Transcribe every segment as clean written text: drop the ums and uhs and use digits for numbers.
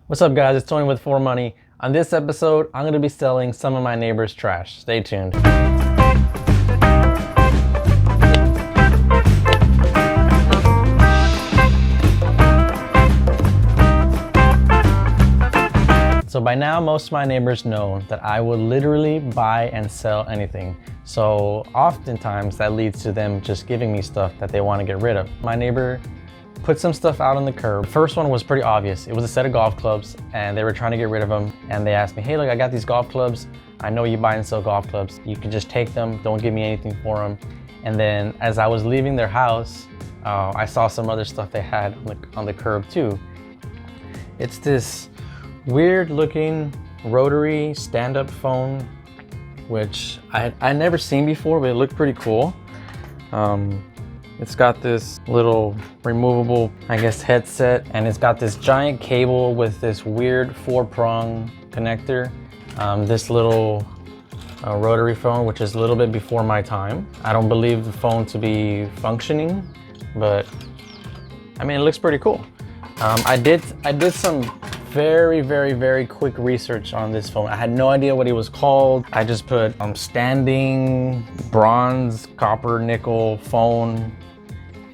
What's up guys, it's Tony with For Money. On this episode, I'm going to be selling some of my neighbor's trash. Stay tuned. So by now, most of my neighbors know that I will literally buy and sell anything. So oftentimes that leads to them just giving me stuff that they want to get rid of. My neighbor put some stuff out on the curb. The first one was pretty obvious. It was a set of golf clubs and they were trying to get rid of them. And they asked me, hey, look, I got these golf clubs. I know you buy and sell golf clubs. You can just take them. Don't give me anything for them. And then as I was leaving their house, I saw some other stuff they had on the curb too. It's this weird looking rotary stand-up phone, which I never seen before, but it looked pretty cool. It's got this little removable, I guess, headset, and it's got this giant cable with this weird 4-prong connector. This little rotary phone, which is a little bit before my time. I don't believe the phone to be functioning, but I mean, it looks pretty cool. I did some very quick research on this phone. I had no idea what it was called. I just put standing bronze, copper, nickel phone,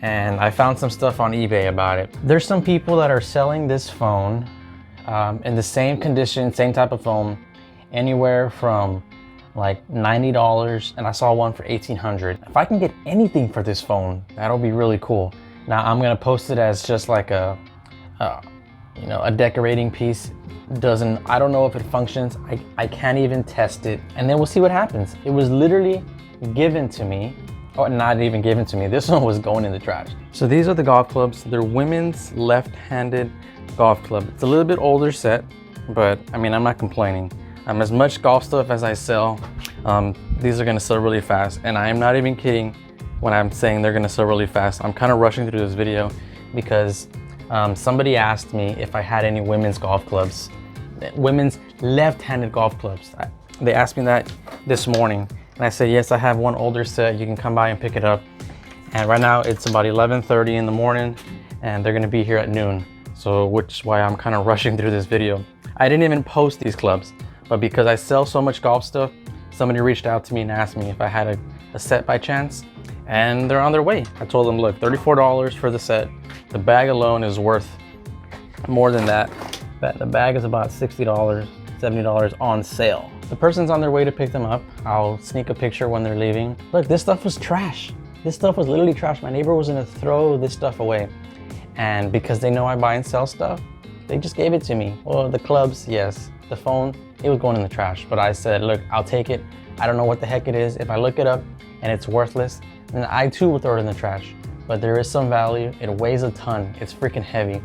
and I found some stuff on eBay about it. There's some people that are selling this phone in the same condition, same type of phone, anywhere from like $90, and I saw one for $1,800. If I can get anything for this phone, that'll be really cool. Now I'm gonna post it as just like a decorating piece. I don't know if it functions. I can't even test it, and then we'll see what happens. It was literally given to me. Oh, not even given to me. This one was going in the trash. So these are the golf clubs. They're women's left-handed golf club. It's a little bit older set, but I mean, I'm not complaining. As much golf stuff as I sell, these are gonna sell really fast. And I am not even kidding when I'm saying they're gonna sell really fast. I'm kind of rushing through this video because somebody asked me if I had any women's golf clubs, women's left-handed golf clubs. They asked me that this morning. And I said, yes, I have one older set. You can come by and pick it up. And right now it's about 11:30 in the morning and they're gonna be here at noon. So which is why I'm kind of rushing through this video. I didn't even post these clubs, but because I sell so much golf stuff, somebody reached out to me and asked me if I had a set by chance, and they're on their way. I told them, look, $34 for the set. The bag alone is worth more than that. The bag is about $60, $70 on sale. The person's on their way to pick them up. I'll sneak a picture when they're leaving. Look, this stuff was trash. This stuff was literally trash. My neighbor was gonna throw this stuff away. And because they know I buy and sell stuff, they just gave it to me. Well, the clubs, yes. The phone, it was going in the trash. But I said, look, I'll take it. I don't know what the heck it is. If I look it up and it's worthless, then I too will throw it in the trash. But there is some value. It weighs a ton. It's freaking heavy.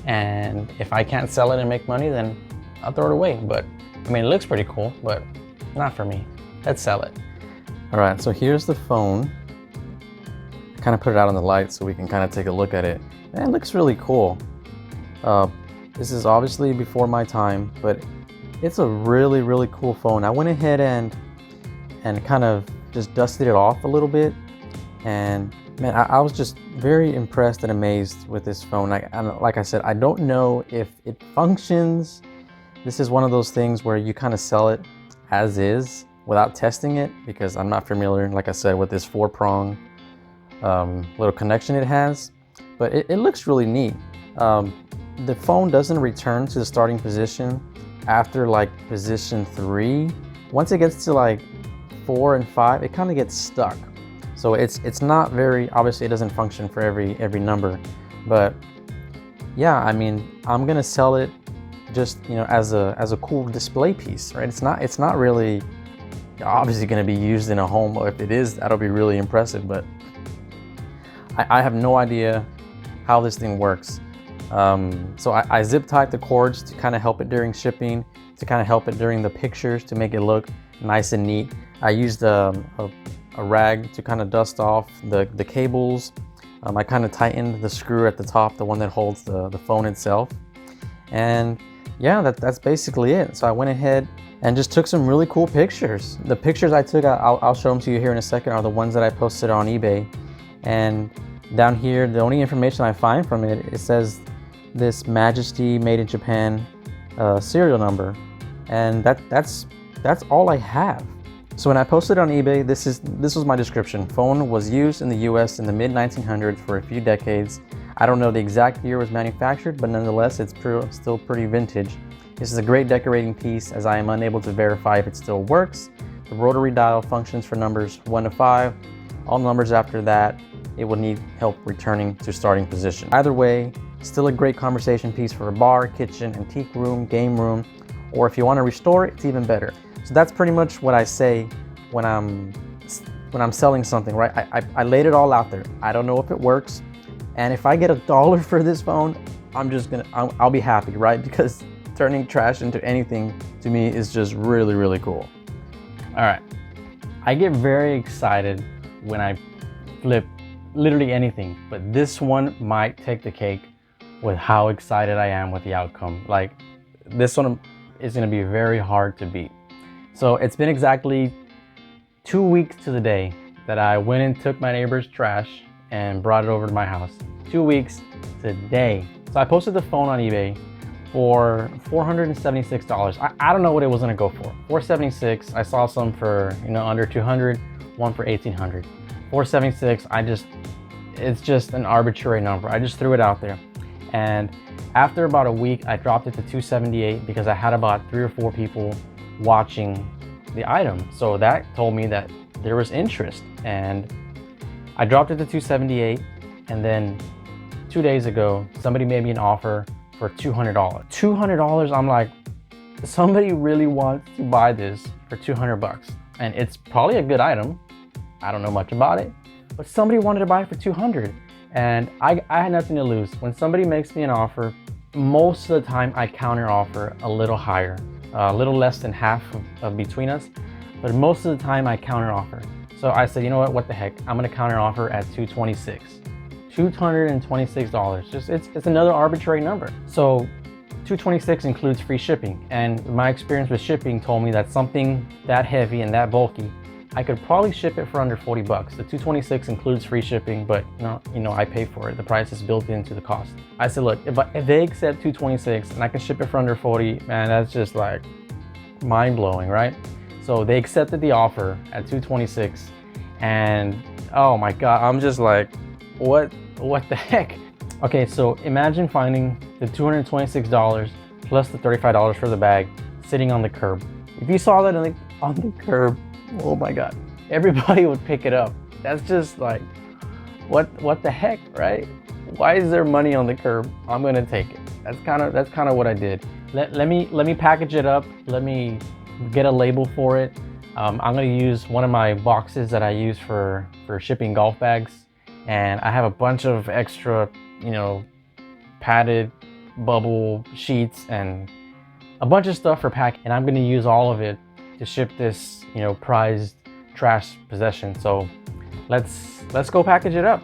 And if I can't sell it and make money, then I'll throw it away. But I mean, it looks pretty cool, but not for me. Let's sell it. All right, so here's the phone. I kind of put it out on the light so we can kind of take a look at it. And it looks really cool. This is obviously before my time, but it's a really cool phone. I went ahead and kind of just dusted it off a little bit. And man, I was just very impressed and amazed with this phone. Like I said, I don't know if it functions. This is one of those things where you kind of sell it as is without testing it, because I'm not familiar, like I said, with this 4-prong little connection it has. But it looks really neat. The phone doesn't return to the starting position after like position 3. Once it gets to like 4 and 5, it kind of gets stuck. So it's not very, obviously it doesn't function for every number, but yeah, I mean, I'm gonna sell it just, as a cool display piece, right? It's not really obviously gonna be used in a home, or if it is, that'll be really impressive, but I have no idea how this thing works. So I zip tied the cords to kind of help it during shipping, to kind of help it during the pictures, to make it look nice and neat. I used a rag to kind of dust off the cables. I kind of tightened the screw at the top, the one that holds the phone itself. And yeah, that's basically it. So I went ahead and just took some really cool pictures. The pictures I took, I'll show them to you here in a second, are the ones that I posted on eBay. And down here, the only information I find from it, it says this Majesty made in Japan serial number, and that's all I have. So when I posted on eBay, this was my description. Phone was used in the US in the mid 1900s for a few decades. I don't know the exact year it was manufactured, but nonetheless it's still pretty vintage. This is a great decorating piece, as I am unable to verify if it still works. The rotary dial functions for numbers 1 to 5. All numbers after that, it will need help returning to starting position. Either way, still a great conversation piece for a bar, kitchen, antique room, game room, or if you want to restore it, it's even better. So that's pretty much what I say when I'm selling something, right? I laid it all out there. I don't know if it works, and if I get $1 for this phone, I'll be happy, right? Because turning trash into anything to me is just really, really cool. All right, I get very excited when I flip literally anything, but this one might take the cake with how excited I am with the outcome. Like, this one is gonna be very hard to beat. So it's been exactly 2 weeks to the day that I went and took my neighbor's trash and brought it over to my house. 2 weeks today. So I posted the phone on eBay for $476. I don't know what it was gonna go for. $476. I saw some for, under $200, one for $1,800. $476. It's just an arbitrary number. I just threw it out there. And after about a week, I dropped it to $278 because I had about 3 or 4 people watching the item. So that told me that there was interest, and I dropped it to $278. And then 2 days ago, somebody made me an offer for $200. $200, I'm like, somebody really wants to buy this for $200. And it's probably a good item. I don't know much about it, but somebody wanted to buy it for $200. And I had nothing to lose. When somebody makes me an offer, most of the time I counter offer a little higher, a little less than half of between us, but most of the time I counter offer. So I said, you know what the heck, I'm gonna counter offer at $226. $226. Just it's another arbitrary number. So $226 includes free shipping, and my experience with shipping told me that something that heavy and that bulky, I could probably ship it for under $40. The $226 includes free shipping, but I pay for it. The price is built into the cost. I said, look, if they accept $226 and I can ship it for under $40, man, that's just like mind blowing, right? So they accepted the offer at $226, and oh my God, I'm just like, what the heck? Okay, so imagine finding the $226 plus the $35 for the bag sitting on the curb. If you saw that on the curb, oh my God, everybody would pick it up. That's just like, what the heck, right? Why is there money on the curb? I'm gonna take it. That's kind of what I did. Let me package it up. Let me get a label for it. I'm gonna use one of my boxes that I use for shipping golf bags, and I have a bunch of extra, padded bubble sheets and a bunch of stuff for packing, and I'm gonna use all of it to ship this, prized trash possession. So let's go package it up.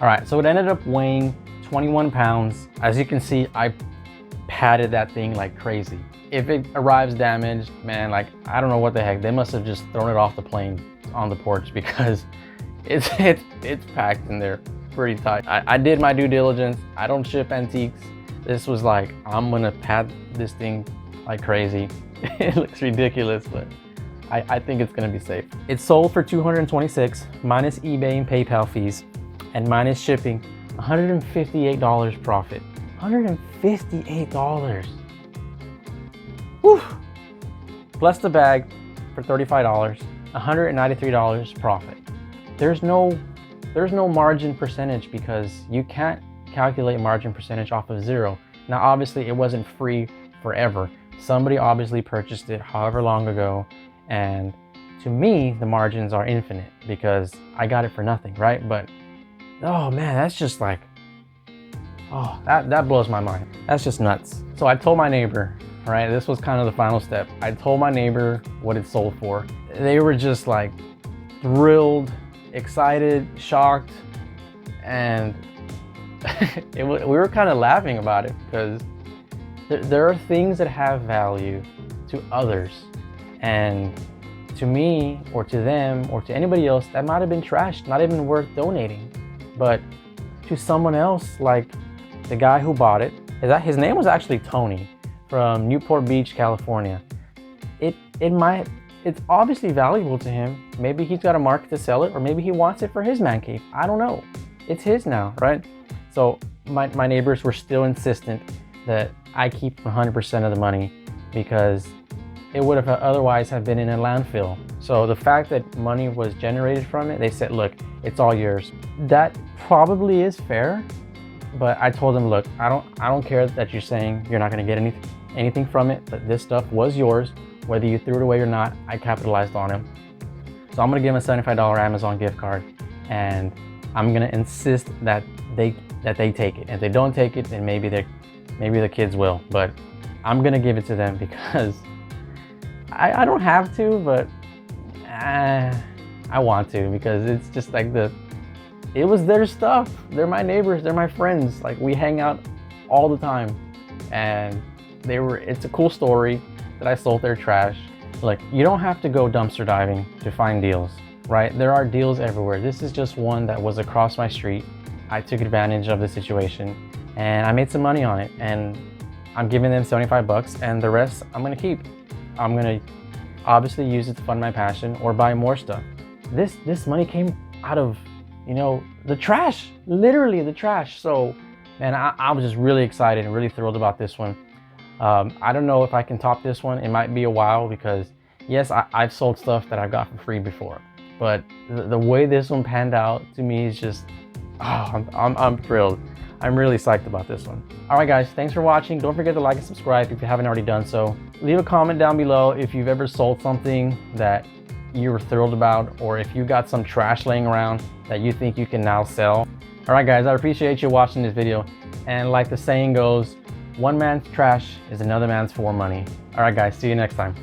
All right, so it ended up weighing 21 pounds. As you can see, I padded that thing like crazy. If it arrives damaged, man, like, I don't know what the heck. They must have just thrown it off the plane on the porch, because it's packed in there pretty tight. I did my due diligence. I don't ship antiques. This was like, I'm gonna pad this thing like crazy. It looks ridiculous, but I think it's gonna be safe. It sold for $226 minus eBay and PayPal fees and minus shipping, $158 profit. $158. Whew. Plus the bag for $35, $193 profit. There's no margin percentage because you can't calculate margin percentage off of zero. Now, obviously it wasn't free forever. Somebody obviously purchased it however long ago, and to me, the margins are infinite because I got it for nothing, right? But, oh man, that's just like, oh, that blows my mind. That's just nuts. So I told my neighbor, right? This was kind of the final step. I told my neighbor what it sold for. They were just like thrilled, excited, shocked, and we were kind of laughing about it because there are things that have value to others, and to me or to them or to anybody else that might have been trashed, not even worth donating. But to someone else, like the guy who bought it, his name was actually Tony from Newport Beach, California. It's obviously valuable to him. Maybe he's got a market to sell it, or maybe he wants it for his man cave. I don't know. It's his now, right? So my neighbors were still insistent that I keep 100% of the money because it would have otherwise have been in a landfill. So the fact that money was generated from it, they said, look, it's all yours. That probably is fair, but I told them, look, I don't care that you're saying you're not gonna get anything from it, that this stuff was yours, whether you threw it away or not. I capitalized on it. So I'm gonna give them a $75 Amazon gift card, and I'm gonna insist that they take it. If they don't take it, then maybe the kids will, but I'm gonna give it to them because I don't have to, but I want to, because it's just like it was their stuff. They're my neighbors, they're my friends. Like, we hang out all the time, and it's a cool story that I sold their trash. Like, you don't have to go dumpster diving to find deals, right? There are deals everywhere. This is just one that was across my street. I took advantage of the situation and I made some money on it, and I'm giving them 75 bucks, and the rest I'm gonna keep. I'm gonna obviously use it to fund my passion or buy more stuff. This money came out of, the trash, literally the trash. So, man, I was just really excited and really thrilled about this one. I don't know if I can top this one. It might be a while because, yes, I've sold stuff that I've got for free before, but the way this one panned out to me is just, I'm thrilled. I'm really psyched about this one. All right, guys, thanks for watching. Don't forget to like and subscribe if you haven't already done so. Leave a comment down below if you've ever sold something that you were thrilled about, or if you got some trash laying around that you think you can now sell. All right, guys, I appreciate you watching this video. And like the saying goes, one man's trash is another man's for money. All right, guys, see you next time.